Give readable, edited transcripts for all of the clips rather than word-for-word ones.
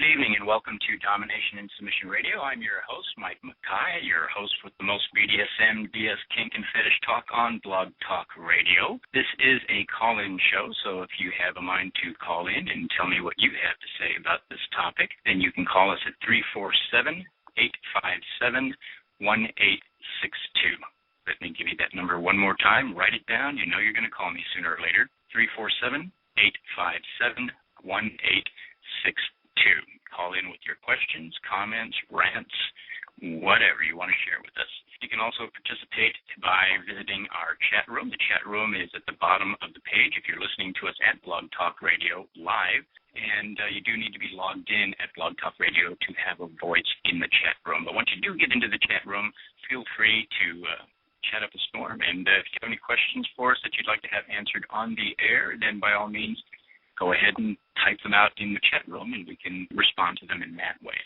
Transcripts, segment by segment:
evening, and welcome to Domination and Submission Radio. I'm your host, Mike Mackay, your host with the most BDSM, DS, Kink, and Fetish talk on Blog Talk Radio. This is a call-in show, so if you have a mind to call in and tell me what you have to say about this topic, then you can call us at 347-857-1862. Let me give you that number one more time. Write it down. You know you're going to call me sooner or later. 347-857-1862. Call in with your questions, comments, rants, whatever you want to share with us. You can also participate by visiting our chat room. The chat room is at the bottom of the page if you're listening to us at Blog Talk Radio live. And you do need to be logged in at Blog Talk Radio to have a voice in the chat room. But once you do get into the chat room, feel free to chat up a storm. And if you have any questions for us that you'd like to have answered on the air, then by all means, go ahead and type them out in the chat room, and we can respond to them in that way.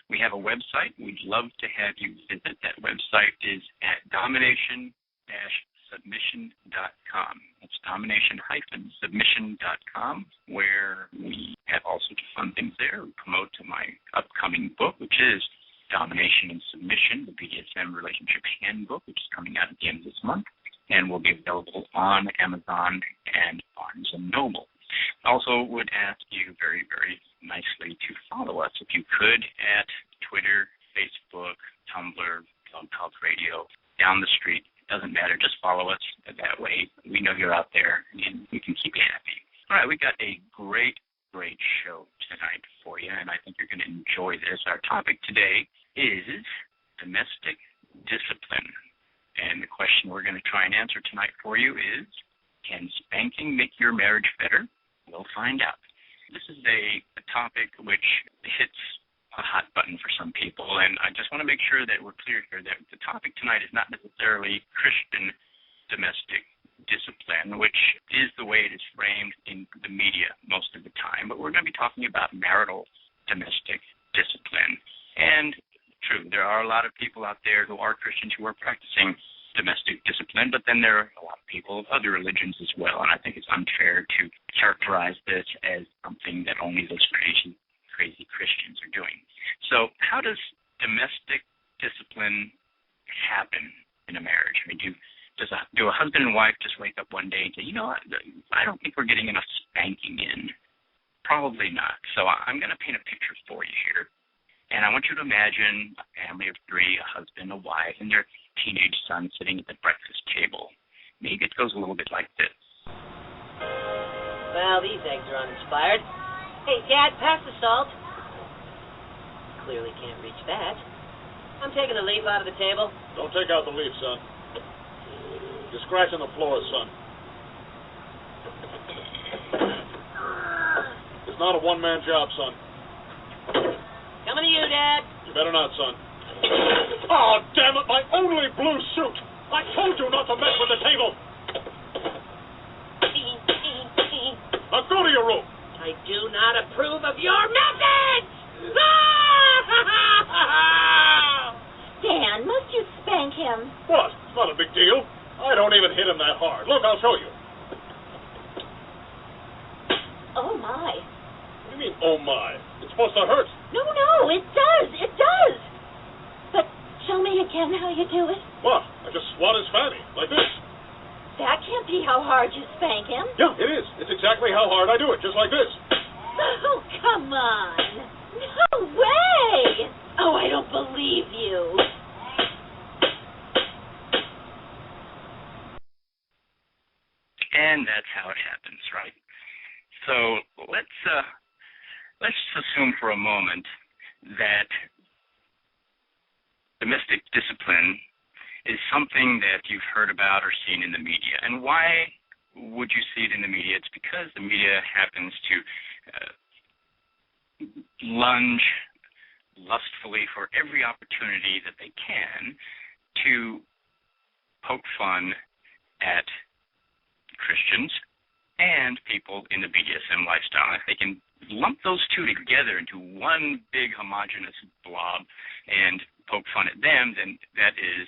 We have a website. We'd love to have you visit. That website is at domination-submission.com. That's domination-submission.com, where we have all sorts of fun things there. We promote my upcoming book, which is Domination and Submission, the BDSM Relationship Handbook, which is coming out at the end of this month, and will be available on Amazon and Barnes & Noble. Also would ask you very, very nicely to follow us, if you could, at Twitter, Facebook, Tumblr, Blog Talk Radio, down the street. It doesn't matter. Just follow us. That way we know you're out there, and we can keep you happy. All right, we got a great show tonight for you, and I think you're going to enjoy this. Our topic today is domestic discipline. And the question we're going to try and answer tonight for you is, can spanking make your marriage better? We'll find out. This is a topic which hits a hot button for some people, and I just want to make sure that we're clear here that the topic tonight is not necessarily Christian domestic discipline, which is the way it is framed in the media most of the time, but we're going to be talking about marital domestic discipline. And true, there are a lot of people out there who are Christians who are practicing domestic discipline, but then there are a lot of people of other religions as well, and I think it's unfair to characterize this as something that only those crazy Christians are doing. So how does domestic discipline happen in a marriage? I mean, do a husband and wife just wake up one day and say, you know what, I don't think we're getting enough spanking in? Probably not. So I'm going to paint a picture for you here. And I want you to imagine a family of three, a husband, a wife, and their teenage son sitting at the breakfast table. Maybe it goes a little bit like this. Well, these eggs are uninspired. Hey, Dad, pass the salt. Clearly can't reach that. I'm taking the leaf out of the table. Don't take out the leaf, son. You're scratching the floor, son. It's not a one-man job, son. Coming to you, Dad. You better not, son. Oh, damn it, my only blue suit! I told you not to mess with the table! Now go to your room! I do not approve of your methods! Dan, must you spank him? What? It's not a big deal. I don't even hit him that hard. Look, I'll show you. Oh, my. What do you mean, oh my? It's supposed to hurt. No, it does. It does. But show me again how you do it. What? I just swat his fanny, like this. That can't be how hard you spank him. Yeah, it is. It's exactly how hard I do it, just like this. Oh, come on. No way. Oh, I don't believe you. And that's how it happens, right? So let's assume for a moment that domestic discipline is something that you've heard about or seen in the media. And why would you see it in the media? It's because the media happens to lunge lustfully for every opportunity that they can to poke fun at Christians and people in the BDSM lifestyle. If they can lump those two together into one big homogeneous blob and poke fun at them, then that is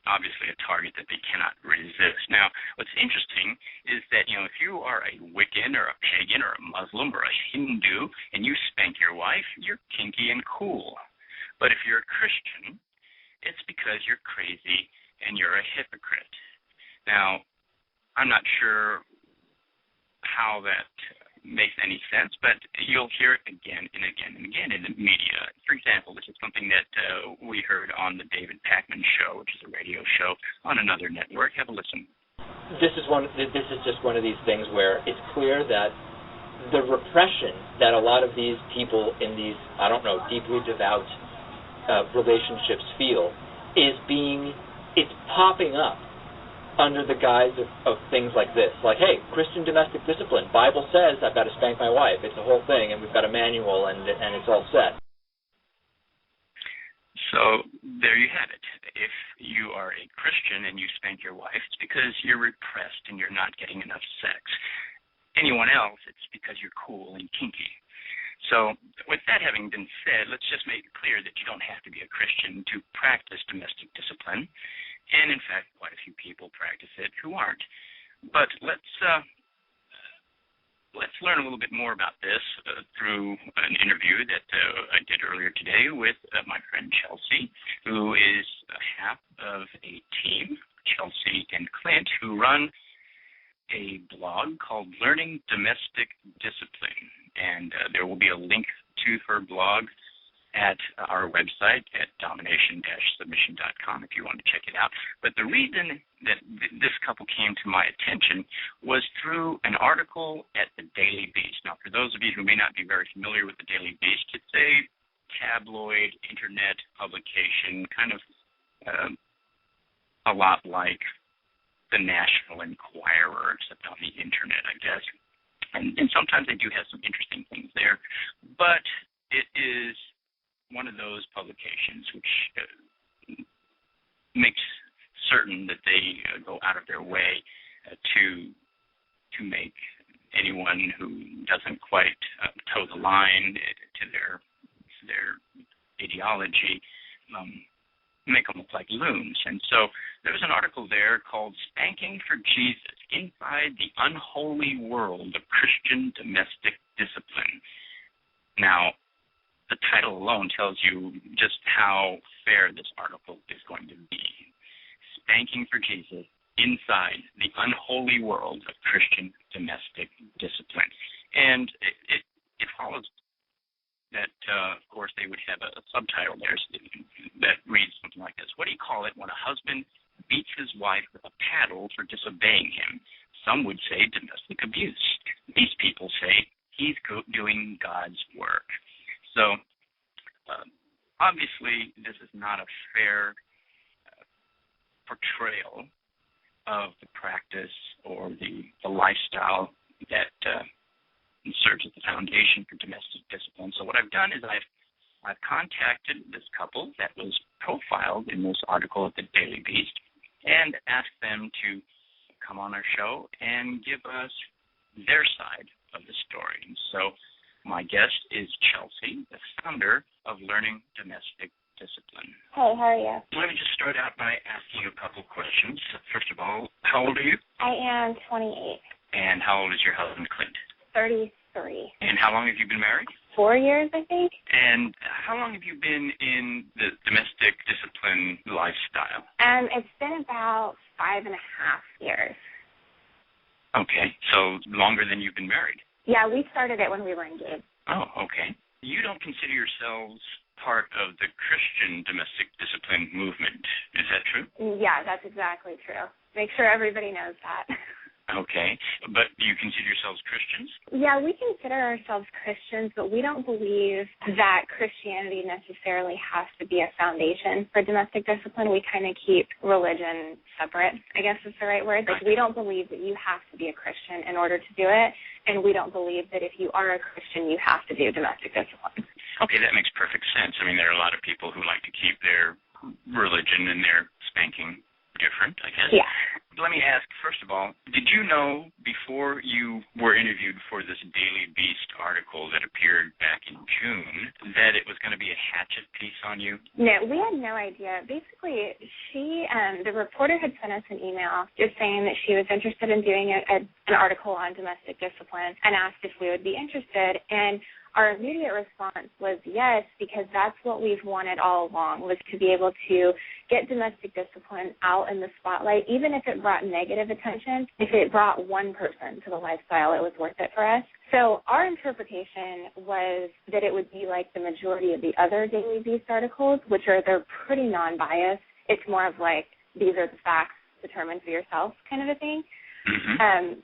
obviously a target that they cannot resist. Now, what's interesting is that, if you are a Wiccan or a pagan or a Muslim or a Hindu and you spank your wife, wife, you're kinky and cool. But if you're a Christian, it's because you're crazy and you're a hypocrite. Now, I'm not sure how that makes any sense, but you'll hear it again and again and again in the media. For example, this is something that we heard on the David Pakman Show, which is a radio show on another network. Have a listen. This is just one of these things where it's clear that the repression that a lot of these people in these, I don't know, deeply devout relationships feel it's popping up under the guise of things like this. Like, hey, Christian domestic discipline. Bible says I've got to spank my wife. It's a whole thing, and we've got a manual, and it's all set. So there you have it. If you are a Christian and you spank your wife, it's because you're repressed and you're not getting enough sex. Anyone else, it's because you're cool and kinky. So with that having been said, let's just make it clear that you don't have to be a Christian to practice domestic discipline. And, in fact, quite a few people practice it who aren't. But let's learn a little bit more about this through an interview that I did earlier today with my friend Chelsea, who is half of a team, Chelsea and Clint, who run a blog called Learning Domestic Discipline. And there will be a link to her blog at our website at domination-submission.com if you want to check it out. But the reason that this couple came to my attention was through an article at the Daily Beast. Now, for those of you who may not be very familiar with the Daily Beast, it's a tabloid internet publication, kind of a lot like the National Enquirer, except on the internet, I guess. And sometimes they do have some interesting things there. But it is one of those publications which makes certain that they go out of their way to make anyone who doesn't quite toe the line to their ideology make them look like loons. And so there was an article there called Spanking for Jesus, Inside the Unholy World of Christian Domestic Discipline. Now, the title alone tells you just how fair this article is going to be. Spanking for Jesus, Inside the Unholy World of Christian Domestic Discipline. And it follows that, of course, they would have a subtitle there that reads something like this. What do you call it when a husband beats his wife with a paddle for disobeying him? Some would say domestic abuse. These people say he's doing God's work. So, obviously, this is not a fair portrayal of the practice or the lifestyle that serves as the foundation for domestic discipline. So what I've done is I've contacted this couple that was profiled in this article at the Daily Beast and asked them to come on our show and give us their side of the story. And so my guest is Chelsea, the founder of Learning Domestic Discipline. Hey, how are you? Let me just start out by asking you a couple questions. First of all, how old are you? I am 28. And how old is your husband, Clint? 33. And how long have you been married? 4 years, I think. And how long have you been in the domestic discipline lifestyle? It's been about 5.5 years. Okay, so longer than you've been married. Yeah, we started it when we were engaged. Oh, okay. You don't consider yourselves part of the Christian domestic discipline movement. Is that true? Yeah, that's exactly true. Make sure everybody knows that. Okay, but you consider yourselves Christians? Yeah, we consider ourselves Christians, but we don't believe that Christianity necessarily has to be a foundation for domestic discipline. We kind of keep religion separate, I guess is the right word. Like, we don't believe that you have to be a Christian in order to do it, and we don't believe that if you are a Christian, you have to do domestic discipline. Okay, that makes perfect sense. I mean, there are a lot of people who like to keep their religion and their spanking different, I guess. Yeah. Let me ask, first of all, did you know before you were interviewed for this Daily Beast article that appeared back in June that it was going to be a hatchet piece on you? No, we had no idea. Basically, the reporter had sent us an email just saying that she was interested in doing an article on domestic discipline and asked if we would be interested. And our immediate response was yes, because that's what we've wanted all along, was to be able to get domestic discipline out in the spotlight, even if it brought negative attention. If it brought one person to the lifestyle, it was worth it for us. So our interpretation was that it would be like the majority of the other Daily Beast articles, which they're pretty non-biased. It's more of like, these are the facts, determine for yourself kind of a thing. Mm-hmm.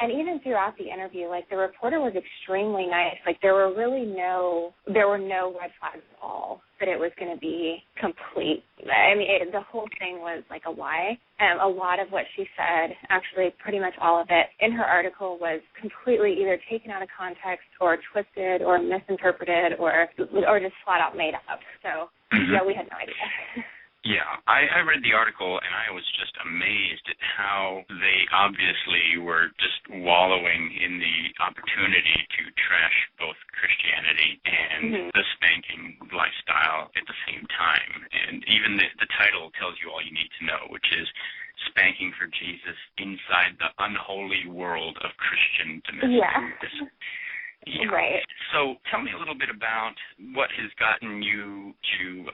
And even throughout the interview, like, the reporter was extremely nice. Like, there were no red flags at all that it was going to be complete. I mean, the whole thing was like a lie. A lot of what she said, actually pretty much all of it, in her article was completely either taken out of context or twisted or misinterpreted or just flat out made up. So, yeah, we had no idea. Yeah, I read the article, and I was just amazed at how they obviously were just wallowing in the opportunity to trash both Christianity and the spanking lifestyle at the same time. And even the title tells you all you need to know, which is Spanking for Jesus Inside the Unholy World of Christian Domestic. Yeah. Right. So tell me a little bit about what has gotten you to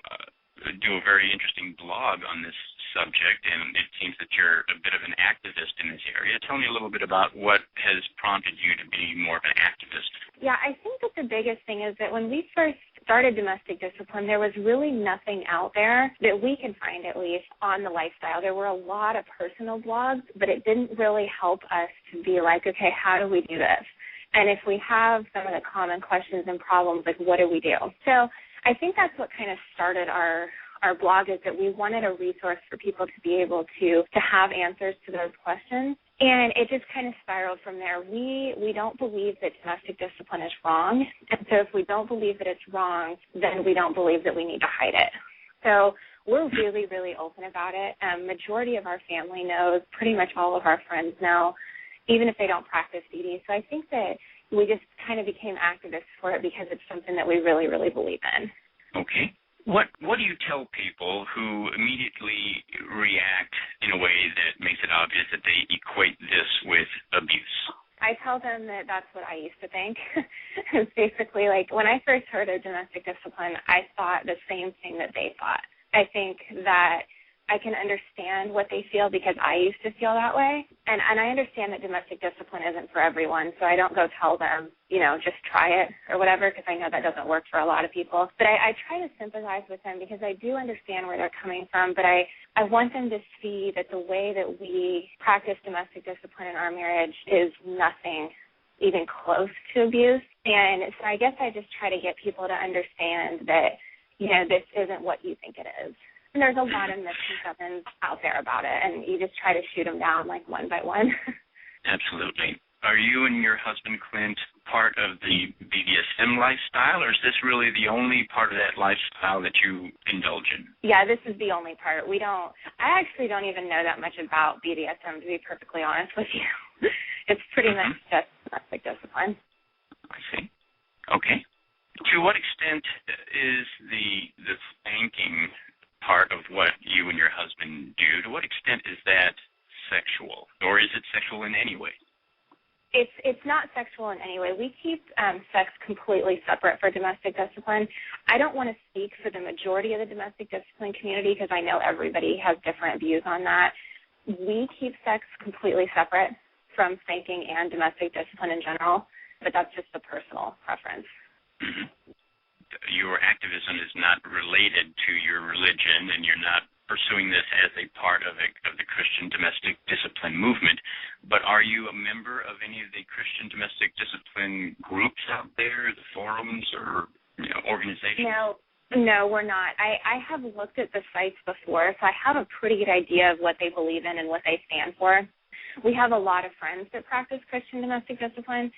do a very interesting blog on this subject, and it seems that you're a bit of an activist in this area. Tell me a little bit about what has prompted you to be more of an activist. Yeah, I think that the biggest thing is that when we first started domestic discipline, there was really nothing out there that we could find, at least, on the lifestyle. There were a lot of personal blogs, but it didn't really help us to be like, okay, how do we do this? And if we have some of the common questions and problems, like, what do we do? So I think that's what kind of started our blog, is that we wanted a resource for people to be able to have answers to those questions. And it just kind of spiraled from there. We don't believe that domestic discipline is wrong. And so if we don't believe that it's wrong, then we don't believe that we need to hide it. So we're really, really open about it. Majority of our family knows, pretty much all of our friends know, even if they don't practice DD. So I think that we just kind of became activists for it because it's something that we really, really believe in. Okay. What do you tell people who immediately react in a way that makes it obvious that they equate this with abuse? I tell them that that's what I used to think. It's basically like, when I first heard of domestic discipline, I thought the same thing that they thought. I think that I can understand what they feel because I used to feel that way. And I understand that domestic discipline isn't for everyone, so I don't go tell them, just try it or whatever, because I know that doesn't work for a lot of people. But I try to sympathize with them because I do understand where they're coming from, but I want them to see that the way that we practice domestic discipline in our marriage is nothing even close to abuse. And so I guess I just try to get people to understand that, this isn't what you think it is. And there's a lot of misconceptions out there about it, and you just try to shoot them down like one by one. Absolutely. Are you and your husband, Clint, part of the BDSM lifestyle, or is this really the only part of that lifestyle that you indulge in? Yeah, this is the only part. I actually don't even know that much about BDSM, to be perfectly honest with you. It's pretty much just domestic discipline. I see. Okay. To what extent is the spanking part of what you and your husband do, to what extent is that sexual, or is it sexual in any way? It's not sexual in any way. We keep sex completely separate for domestic discipline. I don't want to speak for the majority of the domestic discipline community because I know everybody has different views on that. We keep sex completely separate from spanking and domestic discipline in general, but that's just a personal preference. Mm-hmm. Your activism is not related to your religion, and you're not pursuing this as a part of the Christian domestic discipline movement, but are you a member of any of the Christian domestic discipline groups out there, the forums or organizations? No, we're not. I have looked at the sites before, so I have a pretty good idea of what they believe in and what they stand for. We have a lot of friends that practice Christian domestic discipline,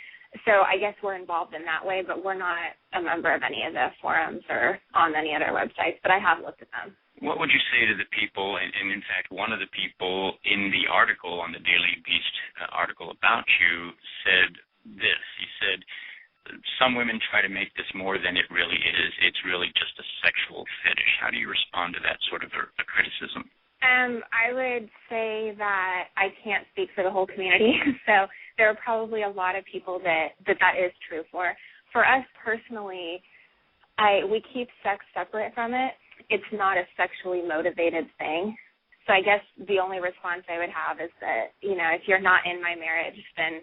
so I guess we're involved in that way, but we're not a member of any of the forums or on any other websites, but I have looked at them. What would you say to the people, and in fact, one of the people in the article, on the Daily Beast article about you, said this. He said, some women try to make this more than it really is. It's really just a sexual fetish. How do you respond to that sort of a criticism? I would say that I can't speak for the whole community, so there are probably a lot of people that is true for. for us personally, we keep sex separate from it. It's not a sexually motivated thing. So I guess the only response I would have is that, if you're not in my marriage, then,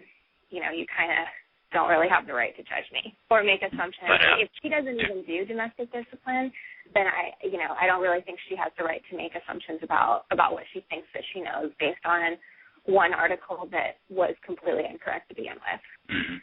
you kind of don't really have the right to judge me or make assumptions. If she doesn't even do domestic discipline, then I don't really think she has the right to make assumptions about what she thinks that she knows based on one article that was completely incorrect to begin with. Mm-hmm.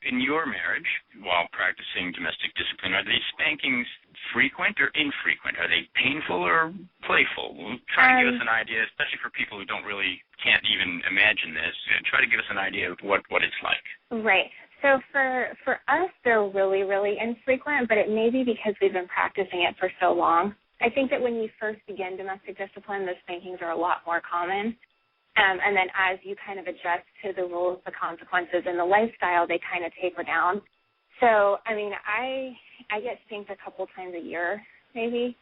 In your marriage, while practicing domestic discipline, are these spankings frequent or infrequent? Are they painful or playful? Try to give us an idea, especially for people who can't even imagine this. Try to give us an idea of what it's like. Right. So for us, they're really, really infrequent, but it may be because we've been practicing it for so long. I think that when you first begin domestic discipline, the spankings are a lot more common. And then as you kind of adjust to the rules, the consequences, and the lifestyle, they kind of taper down. So, I get spanked a couple times a year, maybe.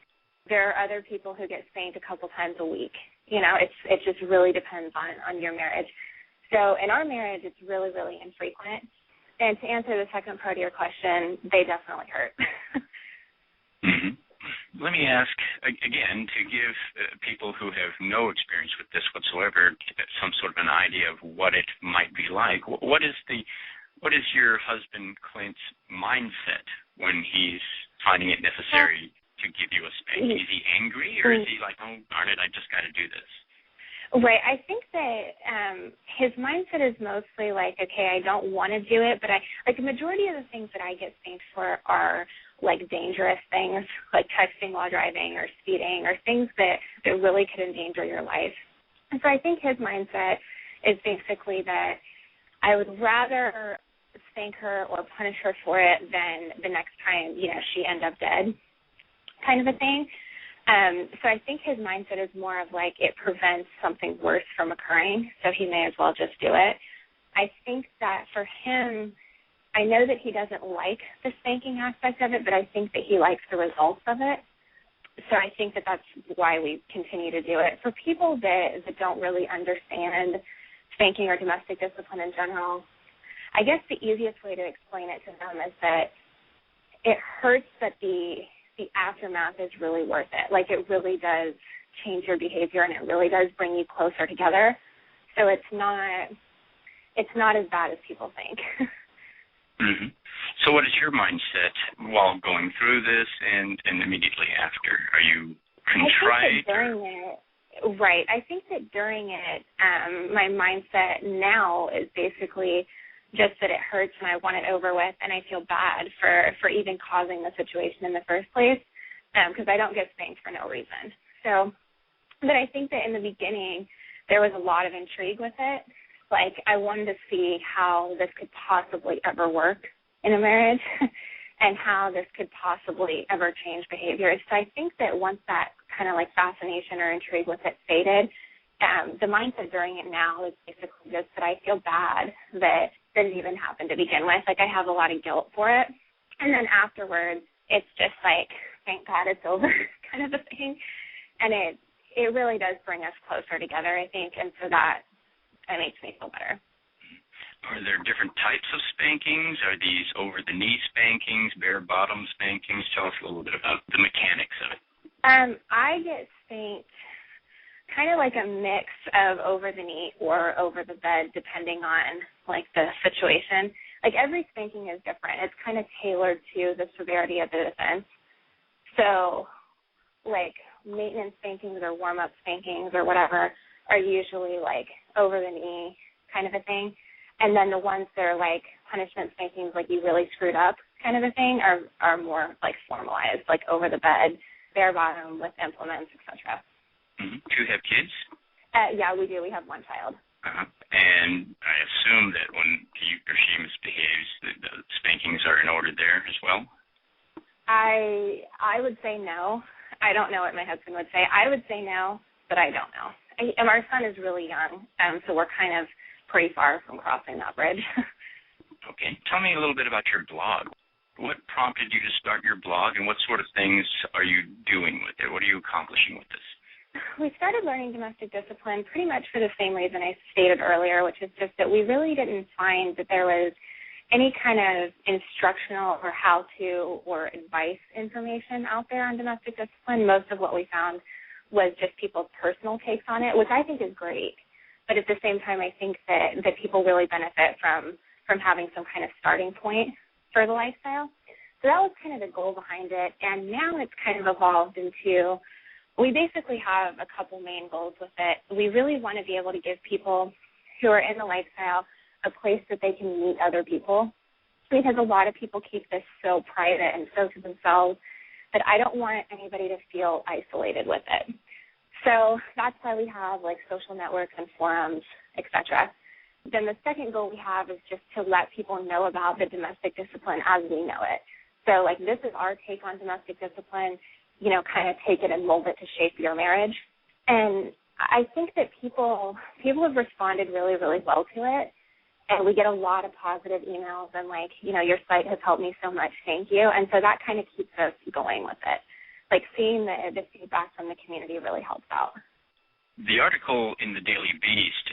There are other people who get spanked a couple times a week. It just really depends on your marriage. So in our marriage, it's really, really infrequent. And to answer the second part of your question, they definitely hurt. Mm-hmm. Let me ask, again, to give people who have no experience with this whatsoever some sort of an idea of what it might be like. What is your husband Clint's mindset when he's finding it necessary to give you a spanking? Is he angry, or is he like, oh, darn it, I just got to do this? Right. I think that his mindset is mostly like, okay, I don't want to do it, but the majority of the things that I get spanked for are like dangerous things, like texting while driving or speeding or things that really could endanger your life. And so I think his mindset is basically that I would rather spank her or punish her for it than the next time, she end up dead kind of a thing. So I think his mindset is more of like it prevents something worse from occurring, so he may as well just do it. I think that for him, I know that he doesn't like the spanking aspect of it, but I think that he likes the results of it. So I think that that's why we continue to do it. For people that don't really understand spanking or domestic discipline in general, I guess the easiest way to explain it to them is that it hurts, but the aftermath is really worth it. Like, it really does change your behavior, and it really does bring you closer together. So it's not as bad as people think. Mm-hmm. So what is your mindset while going through this and immediately after? Are you contrite? I think that during it, my mindset now is basically just that it hurts and I want it over with, and I feel bad for even causing the situation in the first place, because I don't get spanked for no reason. So, but I think that in the beginning there was a lot of intrigue with it. Like, I wanted to see how this could possibly ever work in a marriage and how this could possibly ever change behavior. So I think that once that kind of like fascination or intrigue with it faded, the mindset during it now is basically just that I feel bad that didn't even happen to begin with. Like, I have a lot of guilt for it. And then afterwards, it's just like, thank God it's over kind of a thing. And it really does bring us closer together, I think, and so that makes me feel better. Are there different types of spankings? Are these over-the-knee spankings, bare-bottom spankings? Tell us a little bit about the mechanics of it. I get spanked kind of like a mix of over-the-knee or over-the-bed, depending on, like, the situation. Like, every spanking is different. It's kind of tailored to the severity of the offense. So, like, maintenance spankings or warm-up spankings or whatever are usually, like, over-the-knee kind of a thing. And then the ones that are, like, punishment spankings, like you really screwed up kind of a thing, are more, like, formalized, like over-the-bed, bare-bottom with implements, etc. Mm-hmm. Do you have kids? Yeah, we do. We have one child. And I assume that when he or she misbehaves, the spankings are in order there as well? I would say no. I don't know what my husband would say. I would say no, but I don't know. And our son is really young, so we're kind of pretty far from crossing that bridge. Okay. Tell me a little bit about your blog. What prompted you to start your blog, and what sort of things are you doing with it? What are you accomplishing with this? We started learning domestic discipline pretty much for the same reason I stated earlier, which is just that we really didn't find that there was any kind of instructional or how-to or advice information out there on domestic discipline. Most of what we found was just people's personal takes on it, which I think is great. But at the same time, I think that people really benefit from having some kind of starting point for the lifestyle. So that was kind of the goal behind it. And now it's kind of evolved into, we basically have a couple main goals with it. We really want to be able to give people who are in the lifestyle a place that they can meet other people, because a lot of people keep this so private and so to themselves that I don't want anybody to feel isolated with it. So that's why we have like social networks and forums, etc. Then the second goal we have is just to let people know about the domestic discipline as we know it. So like, this is our take on domestic discipline, you know, kind of take it and mold it to shape your marriage. And I think that people have responded really, really well to it. And we get a lot of positive emails and like, you know, your site has helped me so much, thank you. And so that kind of keeps us going with it. Like, seeing the feedback from the community really helps out. The article in the Daily Beast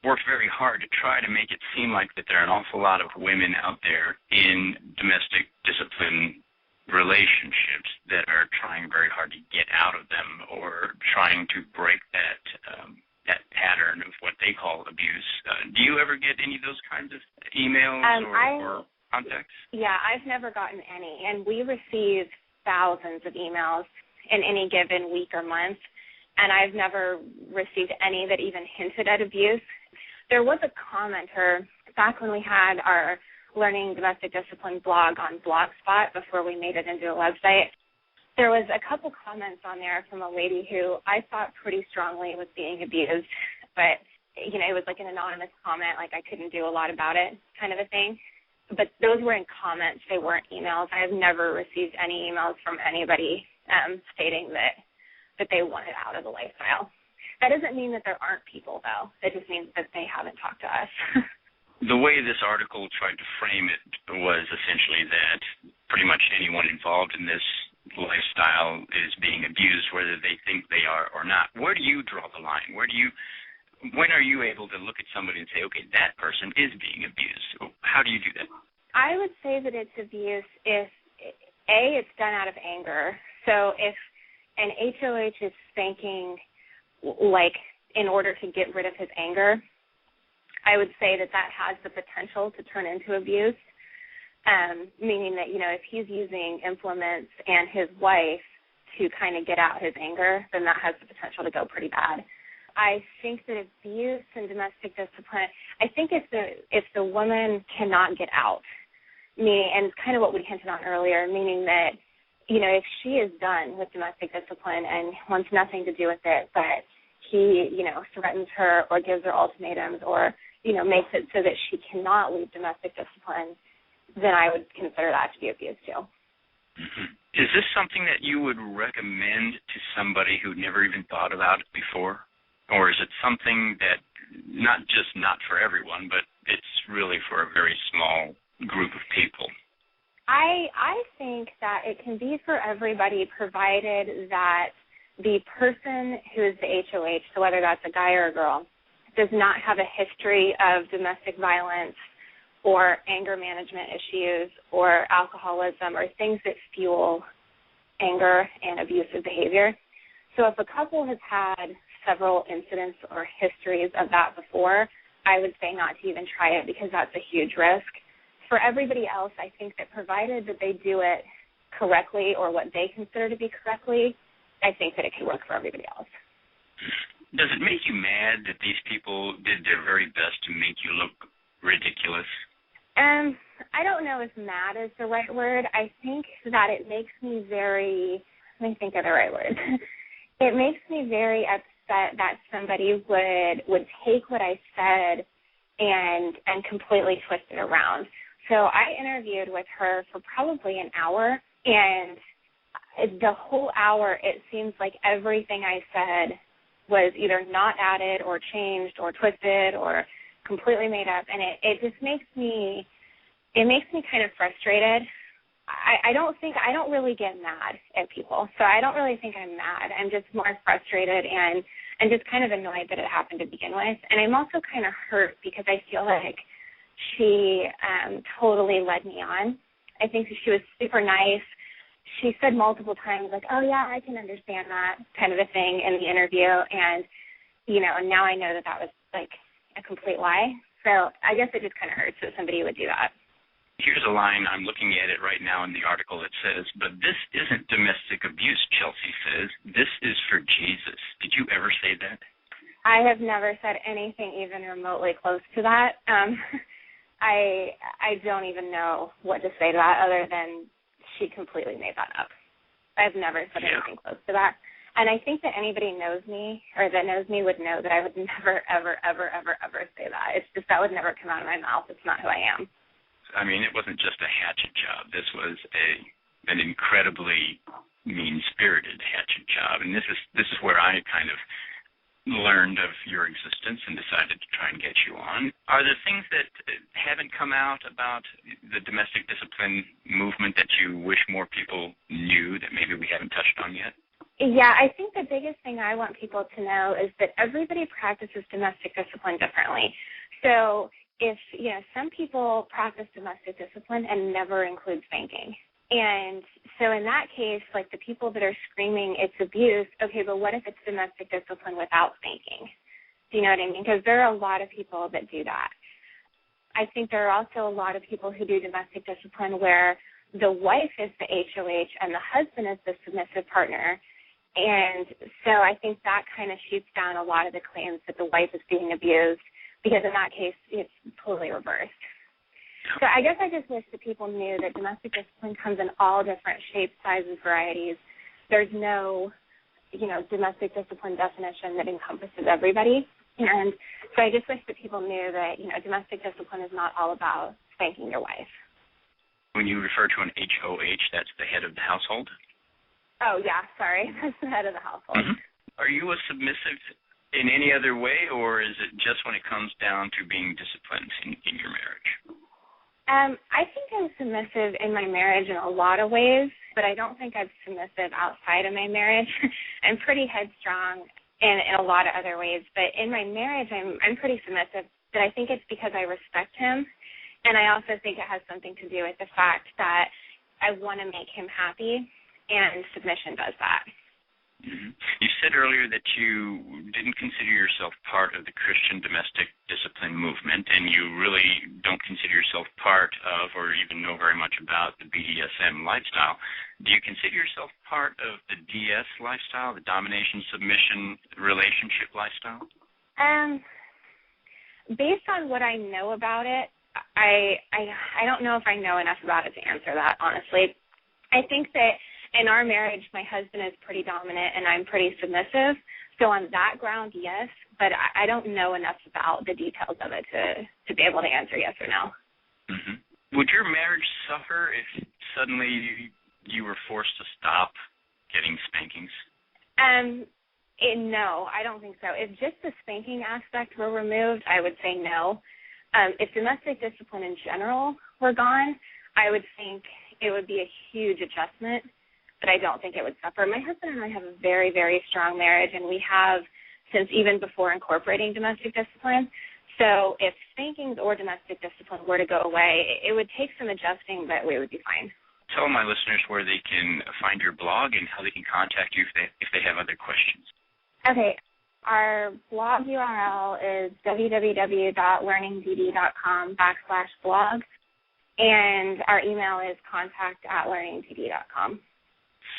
worked very hard to try to make it seem like that there are an awful lot of women out there in domestic discipline relationships that are trying very hard to get out of them or trying to break that pattern of what they call abuse. Do you ever get any of those kinds of emails or contacts? Yeah, I've never gotten any, and we receive thousands of emails in any given week or month, and I've never received any that even hinted at abuse. There was a commenter back when we had our Learning Domestic Discipline blog on Blogspot before we made it into a website. There was a couple comments on there from a lady who I thought pretty strongly was being abused, but, you know, it was like an anonymous comment, like I couldn't do a lot about it kind of a thing. But those were in comments. They weren't emails. I have never received any emails from anybody stating that they wanted out of the lifestyle. That doesn't mean that there aren't people, though. It just means that they haven't talked to us. The way this article tried to frame it was essentially that pretty much anyone involved in this lifestyle is being abused, whether they think they are or not. Where do you draw the line? When are you able to look at somebody and say, okay, that person is being abused? How do you do that? I would say that it's abuse if, A, it's done out of anger. So if an HOH is spanking, like, in order to get rid of his anger, I would say that has the potential to turn into abuse. Meaning that, you know, if he's using implements and his wife to kind of get out his anger, then that has the potential to go pretty bad. I think that abuse and domestic discipline, I think if the woman cannot get out, meaning, and it's kind of what we hinted on earlier, meaning that, you know, if she is done with domestic discipline and wants nothing to do with it, but he, you know, threatens her or gives her ultimatums or, you know, makes it so that she cannot leave domestic discipline, then I would consider that to be abuse too. Mm-hmm. Is this something that you would recommend to somebody who never even thought about it before? Or is it something that not for everyone, but it's really for a very small group of people? I think that it can be for everybody, provided that the person who is the HOH, so whether that's a guy or a girl, does not have a history of domestic violence or anger management issues or alcoholism or things that fuel anger and abusive behavior. So if a couple has had several incidents or histories of that before, I would say not to even try it, because that's a huge risk. For everybody else, I think that provided that they do it correctly or what they consider to be correctly, I think that it can work for everybody else. Does it make you mad that these people did their very best to make you look ridiculous? I don't know if mad is the right word. I think that it makes me very, let me think of the right word. It makes me very upset that somebody would take what I said and completely twist it around. So I interviewed with her for probably an hour, and the whole hour it seems like everything I said was either not added or changed or twisted or completely made up, and it just makes me kind of frustrated. I don't really get mad at people, so I don't really think I'm mad. I'm just more frustrated and just kind of annoyed that it happened to begin with, and I'm also kind of hurt because I feel like she totally led me on. I think she was super nice. She said multiple times, like, oh, yeah, I can understand that kind of a thing in the interview. And, now I know that was, like, a complete lie. So I guess it just kind of hurts that somebody would do that. Here's a line, I'm looking at it right now in the article. It says, but this isn't domestic abuse, Chelsea says. This is for Jesus. Did you ever say that? I have never said anything even remotely close to that. I don't even know what to say to that other than she completely made that up. I've never said anything close to that. And I think that anybody knows me or that knows me would know that I would never, ever, ever, ever, ever say that. It's just that would never come out of my mouth. It's not who I am. I mean, it wasn't just a hatchet job. This was an incredibly mean-spirited hatchet job. And this is where I kind of learned of your existence and decided to try and get you on. Are there things that haven't come out about the domestic discipline movement that you wish more people knew that maybe we haven't touched on yet? Yeah, I think the biggest thing I want people to know is that everybody practices domestic discipline differently. So if, some people practice domestic discipline and never include spanking. And so in that case, like the people that are screaming it's abuse, okay, but what if it's domestic discipline without spanking? Do you know what I mean? Because there are a lot of people that do that. I think there are also a lot of people who do domestic discipline where the wife is the HOH and the husband is the submissive partner. And so I think that kind of shoots down a lot of the claims that the wife is being abused, because in that case, it's totally reversed. So I guess I just wish that people knew that domestic discipline comes in all different shapes, sizes, varieties. There's no, domestic discipline definition that encompasses everybody. And so I just wish that people knew that, domestic discipline is not all about spanking your wife. When you refer to an HOH, that's the head of the household? Oh, yeah, sorry. That's the head of the household. Mm-hmm. Are you a submissive in any other way, or is it just when it comes down to being disciplined in your marriage? I think I'm submissive in my marriage in a lot of ways, but I don't think I'm submissive outside of my marriage. I'm pretty headstrong in a lot of other ways, but in my marriage I'm pretty submissive, but I think it's because I respect him, and I also think it has something to do with the fact that I want to make him happy, and submission does that. Mm-hmm. You said earlier that you didn't consider yourself part of the Christian domestic discipline movement, and you really don't consider yourself part of or even know very much about the BDSM lifestyle. Do you consider yourself part of the DS lifestyle, the domination-submission relationship lifestyle? Based on what I know about it, I don't know if I know enough about it to answer that, honestly. I think that in our marriage, my husband is pretty dominant and I'm pretty submissive. So on that ground, yes, but I don't know enough about the details of it to be able to answer yes or no. Mm-hmm. Would your marriage suffer if suddenly you were forced to stop getting spankings? No, I don't think so. If just the spanking aspect were removed, I would say no. If domestic discipline in general were gone, I would think it would be a huge adjustment, but I don't think it would suffer. My husband and I have a very, very strong marriage, and we have since even before incorporating domestic discipline. So if spankings or domestic discipline were to go away, it would take some adjusting, but we would be fine. Tell my listeners where they can find your blog and how they can contact you if they have other questions. Okay. Our blog URL is www.learningdd.com/blog, and our email is contact@learningdd.com.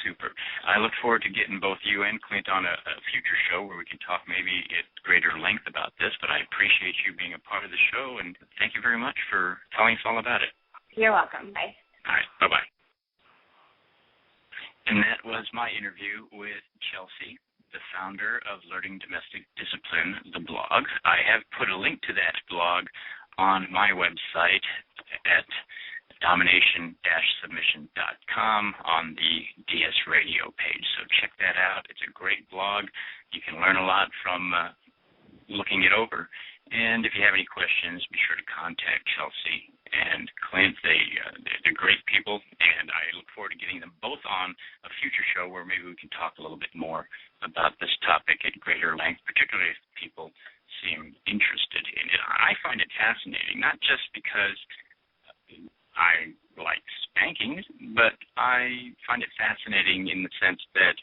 Super. I look forward to getting both you and Clint on a future show where we can talk maybe at greater length about this, but I appreciate you being a part of the show, and thank you very much for telling us all about it. You're welcome. Bye. All right. Bye-bye. And that was my interview with Chelsea, the founder of Learning Domestic Discipline, the blog. I have put a link to that blog on my website at domination-submission.com on the DS Radio page. So check that out. It's a great blog. You can learn a lot from looking it over. And if you have any questions, be sure to contact Chelsea and Clint. They're great people, and I look forward to getting them both on a future show where maybe we can talk a little bit more about this topic at greater length, particularly if people seem interested in it. I find it fascinating, not just because I like spanking, but I find it fascinating in the sense that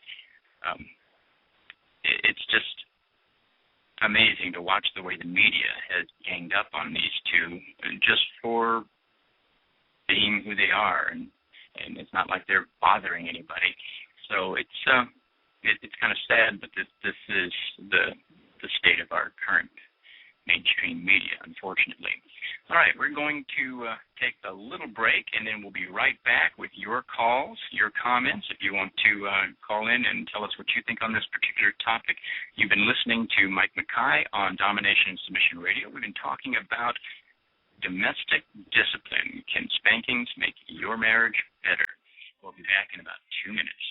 it's just amazing to watch the way the media has ganged up on these two just for being who they are, and it's not like they're bothering anybody. So it's kind of sad, but this is the state of our current mainstream media, unfortunately. All right, we're going to take a little break, and then we'll be right back with your calls, your comments. If you want to call in and tell us what you think on this particular topic. You've been listening to Mike Mackay on Domination and Submission Radio. We've been talking about domestic discipline. Can spankings make your marriage better? We'll be back in about 2 minutes.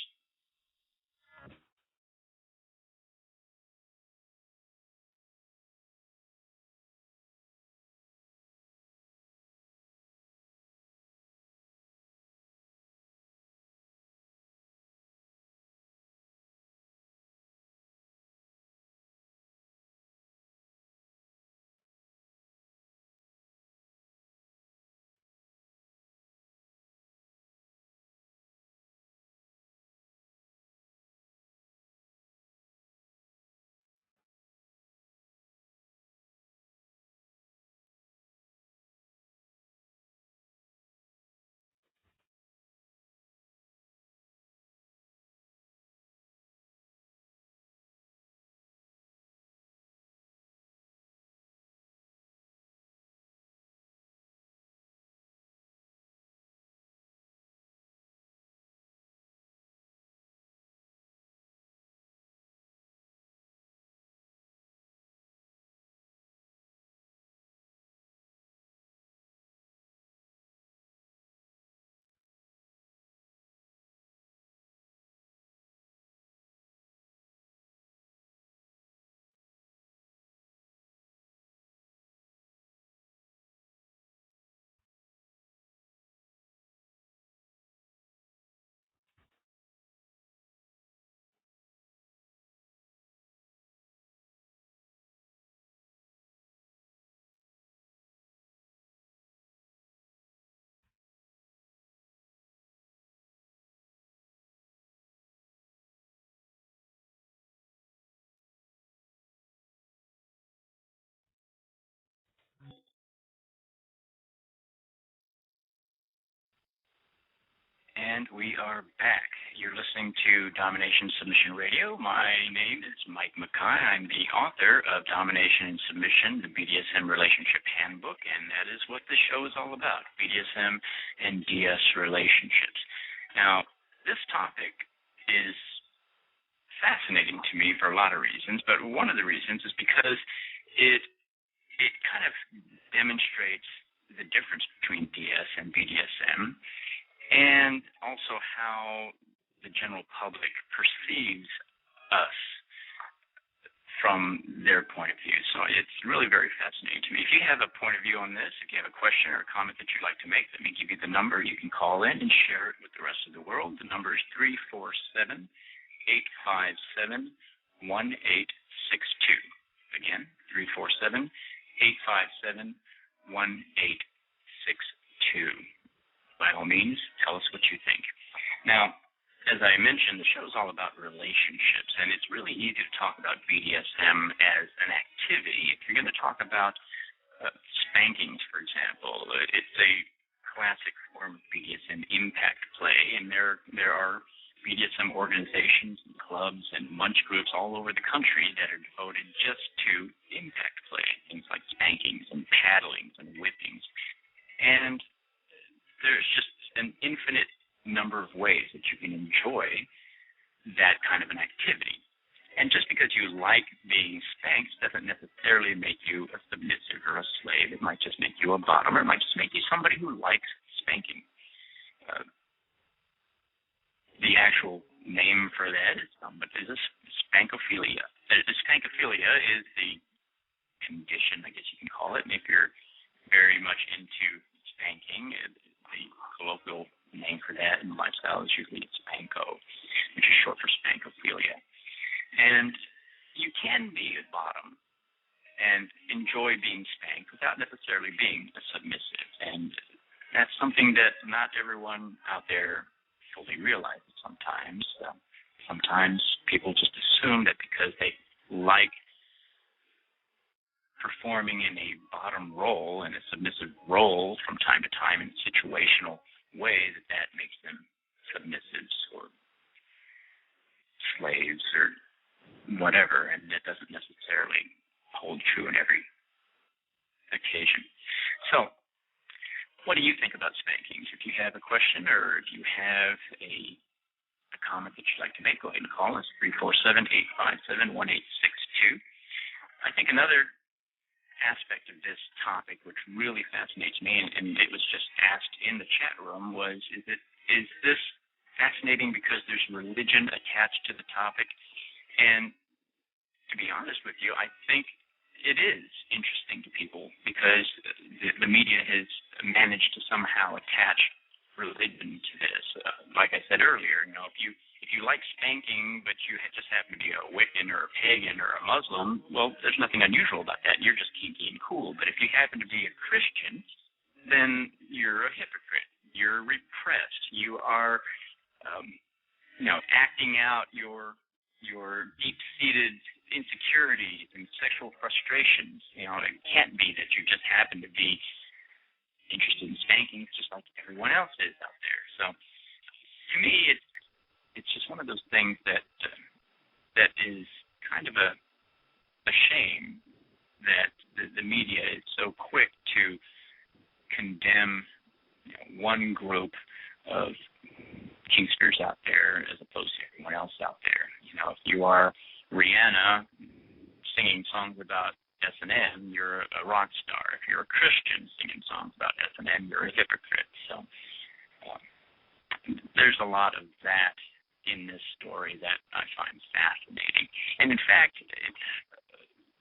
And we are back. You're listening to Domination Submission Radio. My name is Mike Mackay. I'm the author of Domination and Submission, the BDSM Relationship Handbook, and that is what the show is all about, BDSM and DS relationships. Now, this topic is fascinating to me for a lot of reasons, but one of the reasons is because it kind of demonstrates the difference between DS and BDSM, and also how the general public perceives us from their point of view. So it's really very fascinating to me. If you have a point of view on this, if you have a question or a comment that you'd like to make, let me give you the number. You can call in and share it with the rest of the world. The number is 347-857-1862. Again, 347-857-1862. By all means, tell us what you think. Now, as I mentioned, the show is all about relationships, and it's really easy to talk about BDSM as an activity. If you're going to talk about spankings, for example, it's a classic form of BDSM impact play, and there are BDSM organizations and clubs and munch groups all over the country that are devoted just to impact play, things like spankings and paddlings and whippings. And there's just an infinite number of ways that you can enjoy that kind of an activity. And just because you like being spanked doesn't necessarily make you a submissive or a slave. It might just make you a bottom, or it might just make you somebody who likes spanking. The actual name for that is spankophilia. Spankophilia is the condition, I guess you can call it, and if you're very much into spanking, the colloquial name for that in lifestyle is usually spanko, which is short for spankophilia. And you can be a bottom and enjoy being spanked without necessarily being a submissive. And that's something that not everyone out there fully realizes sometimes. Sometimes people just assume that because they like performing in a bottom role, in a submissive role from time to time in a situational way, that makes them submissives or slaves or whatever, and that doesn't necessarily hold true in every occasion. So, what do you think about spankings? If you have a question or if you have a comment that you'd like to make, go ahead and call us, 347-857-1862. I think another aspect of this topic which really fascinates me, and it was just asked in the chat room, was is this fascinating because there's religion attached to the topic? And to be honest with you, I think it is interesting to people because the media has managed to somehow attach religion to this. Like I said earlier, if you like spanking, but you just happen to be a Wiccan or a pagan or a Muslim, well, there's nothing unusual about that. You're just kinky and cool. But if you happen to be a Christian, then you're a hypocrite. You're repressed. You are, acting out your deep-seated insecurities and sexual frustrations. It can't be that you just happen to be interested in spanking just like everyone else is out there. So, to me, it's just one of those things that is kind of a shame that the media is so quick to condemn one group of kinksters out there as opposed to everyone else out there. If you are Rihanna singing songs about S&M, you're a rock star. If you're a Christian singing songs about S&M, you're a hypocrite. So there's a lot of that in this story that I find fascinating. And in fact,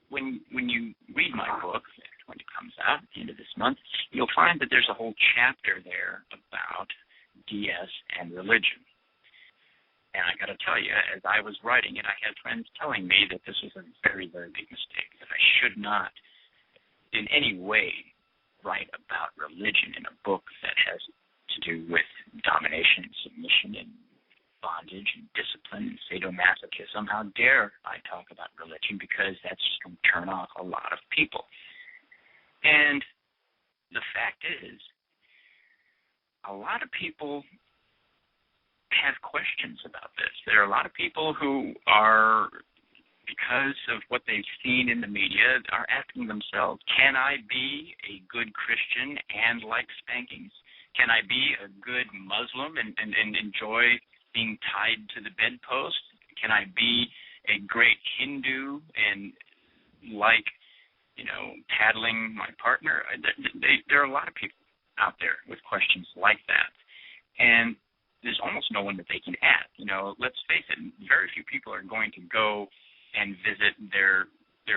when you read my book, when it comes out at the end of this month, you'll find that there's a whole chapter there about DS and religion. And I got to tell you, as I was writing it, I had friends telling me that this was a very, very big mistake, that I should not in any way write about religion in a book that has to do with domination and submission and bondage and discipline and sadomasochism. How dare I talk about religion, because that's just going to turn off a lot of people. And the fact is, a lot of people have questions about this. There are a lot of people who are, because of what they've seen in the media, are asking themselves, can I be a good Christian and like spankings? Can I be a good Muslim and enjoy being tied to the bedpost? Can I be a great Hindu and like, tattling my partner? There are a lot of people out there with questions like that. And there's almost no one that they can ask. Let's face it, very few people are going to go and visit their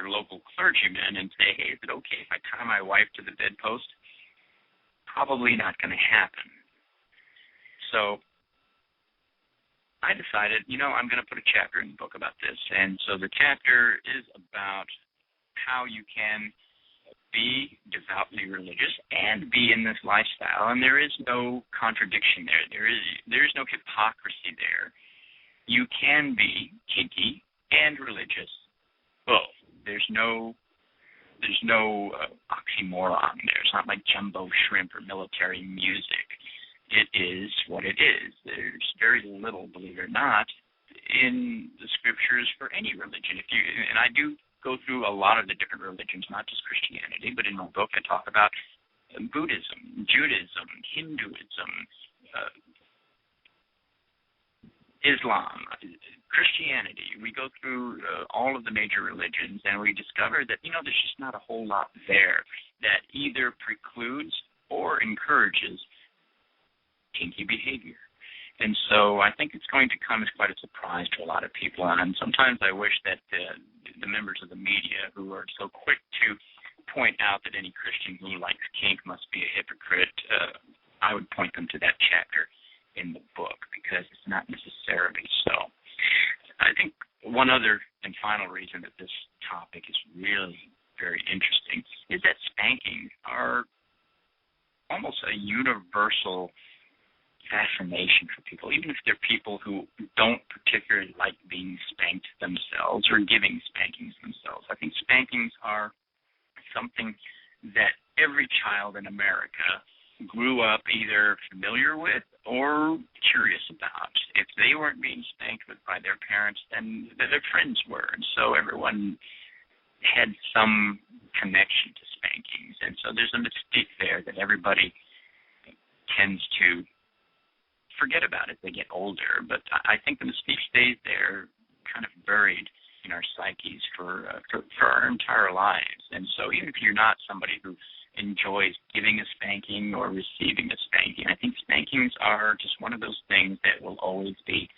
local clergyman and say, hey, is it okay if I tie my wife to the bedpost? Probably not going to happen. So I decided, I'm going to put a chapter in the book about this. And so the chapter is about how you can be devoutly religious and be in this lifestyle, and there is no contradiction there. There is no hypocrisy there. You can be kinky and religious, both. There's no oxymoron there. It's not like jumbo shrimp or military music. It is what it is. There's very little, believe it or not, in the scriptures for any religion. And I do go through a lot of the different religions, not just Christianity, but in my book I talk about Buddhism, Judaism, Hinduism, Islam, Christianity. We go through all of the major religions, and we discover that, there's just not a whole lot there that either precludes or encourages kinky behavior. And so I think it's going to come as quite a surprise to a lot of people. And sometimes I wish that the members of the media who are so quick to point out that any Christian who likes kink must be a hypocrite, I would point them to that chapter in the book, because it's not necessarily so. I think one other and final reason that this topic is really very interesting is that spankings are almost a universal fascination for people, even if they're people who don't particularly like being spanked themselves or giving spankings themselves. I think spankings are something that every child in America grew up either familiar with or curious about. If they weren't being spanked with by their parents, then their friends were, and so everyone had some connection to spankings. And so there's a mystique there that everybody tends to forget about as they get older. But I think the mystique stays there, kind of buried in our psyches for our entire lives. And so even if you're not somebody who enjoys giving a spanking or receiving a spanking, I think spankings are just one of those things that will always be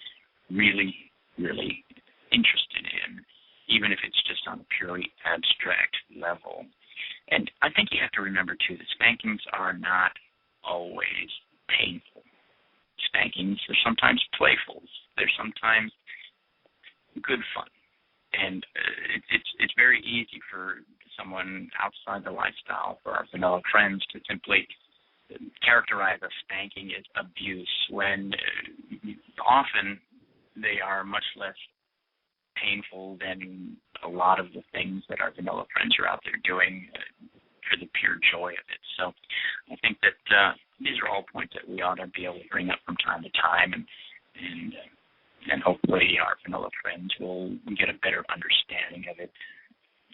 really, really interested in, even if it's just on a purely abstract level. And I think you have to remember, too, that spankings are not always painful. Spankings are sometimes playful. They're sometimes good fun. And it's very easy for someone outside the lifestyle, for our vanilla friends, to simply characterize a spanking as abuse when often they are much less painful than a lot of the things that our vanilla friends are out there doing for the pure joy of it. So I think that these are all points that we ought to be able to bring up from time to time, and hopefully our vanilla friends will get a better understanding of it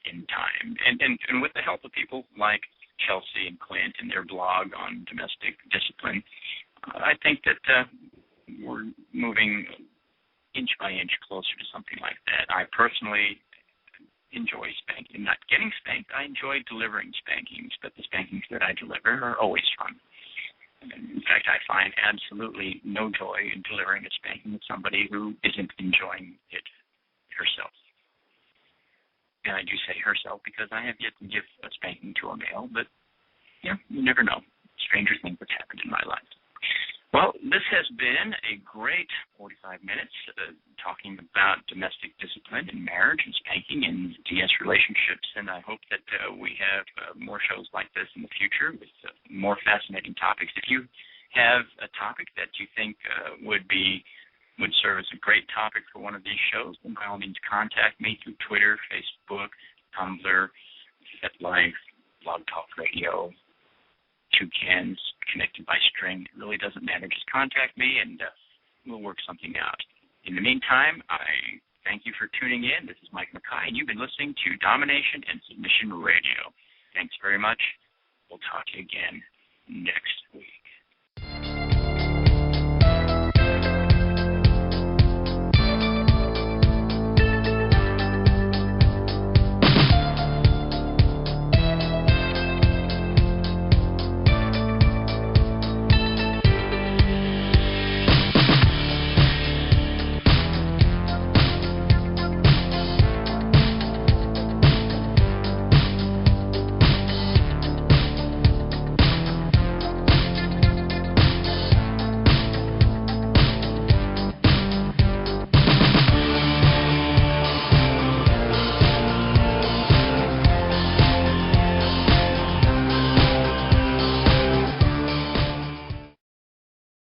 in time. And with the help of people like Chelsea and Clint and their blog on domestic discipline, I think that we're moving inch by inch closer to something like that. I personally enjoy spanking. Not getting spanked, I enjoy delivering spankings, but the spankings that I deliver are always fun. In fact, I find absolutely no joy in delivering a spanking with somebody who isn't enjoying it herself. And I do say herself because I have yet to give a spanking to a male, but you never know. Stranger things have happened in my life. Well, this has been a great 45 minutes talking about domestic discipline and marriage and spanking and DS relationships, and I hope that we have more shows like this in the future with more fascinating topics. If you have a topic that you think would serve as a great topic for one of these shows, then by all means contact me through Twitter, Facebook, Tumblr, FetLife, Blog Talk Radio, Toucans, connected by string. It really doesn't matter. Just contact me, and we'll work something out. In the meantime, I thank you for tuning in. This is Mike Mackay, and you've been listening to Domination and Submission Radio. Thanks very much. We'll talk to you again next